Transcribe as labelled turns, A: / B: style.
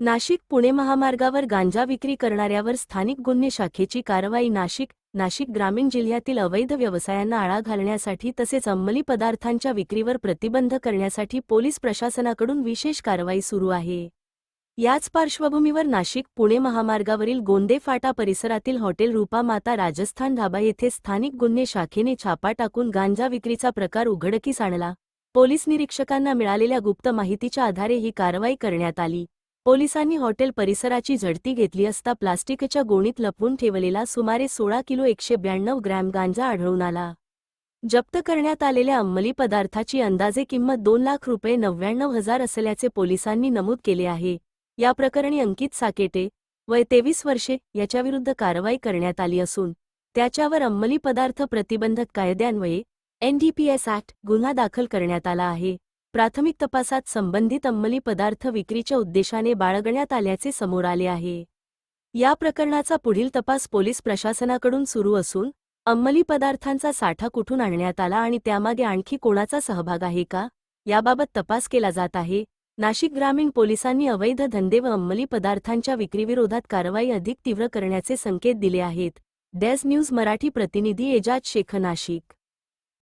A: नाशिक पुणे महामार्गावर गांजा विक्री करणाऱ्यावर स्थानिक गुन्हे शाखेची कारवाई. नाशिक ग्रामीण जिल्ह्यातील अवैध व्यवसायांना आळा घालण्यासाठी तसेच अंमली पदार्थांच्या विक्रीवर प्रतिबंध करण्यासाठी पोलीस प्रशासनाकडून विशेष कारवाई सुरू आहे. याच पार्श्वभूमीवर नाशिक पुणे महामार्गावरील गोंदे फाटा परिसरातील हॉटेल रूपा माता राजस्थान ढाबा येथे स्थानिक गुन्हे शाखेने छापा टाकून गांजा विक्रीचा प्रकार उघडकीस आणला. पोलीस निरीक्षकांना मिळालेल्या गुप्त माहितीच्या आधारे ही कारवाई करण्यात आली. पोलिसांनी हॉटेल परिसराची झडती घेतली असता प्लास्टिकच्या गोणीत लपवून ठेवलेला सुमारे 16 किलो 192 ग्रॅम गांजा आढळून आला. जप्त करण्यात आलेल्या अंमली पदार्थाची अंदाजे किंमत 2,99,000 असल्याचे पोलिसांनी नमूद केले आहे. या प्रकरणी अंकित साकेटे, वय 23 वर्षे, याच्याविरुद्ध कारवाई करण्यात आली असून त्याच्यावर अंमली पदार्थ प्रतिबंधक कायद्यान्वये NDPS ऍक्ट गुन्हा दाखल करण्यात आला आहे. प्राथमिक तपासात संबंधित अंमली पदार्थ विक्रीच्या उद्देशाने बाळगण्यात आल्याचे समोर आले आहे. या प्रकरणाचा पुढील तपास पोलीस प्रशासनाकडून सुरू असून अंमली पदार्थांचा साठा कुठून आणण्यात आला आणि त्यामागे आणखी कोणाचा सहभाग आहे का, याबाबत तपास केला जात आहे. नाशिक ग्रामीण पोलिसांनी अवैध धंदे व अंमली पदार्थांच्या विक्रीविरोधात कारवाई अधिक तीव्र करण्याचे संकेत दिले आहेत. डेस्क न्यूज मराठी प्रतिनिधी एजाज शेख, नाशिक.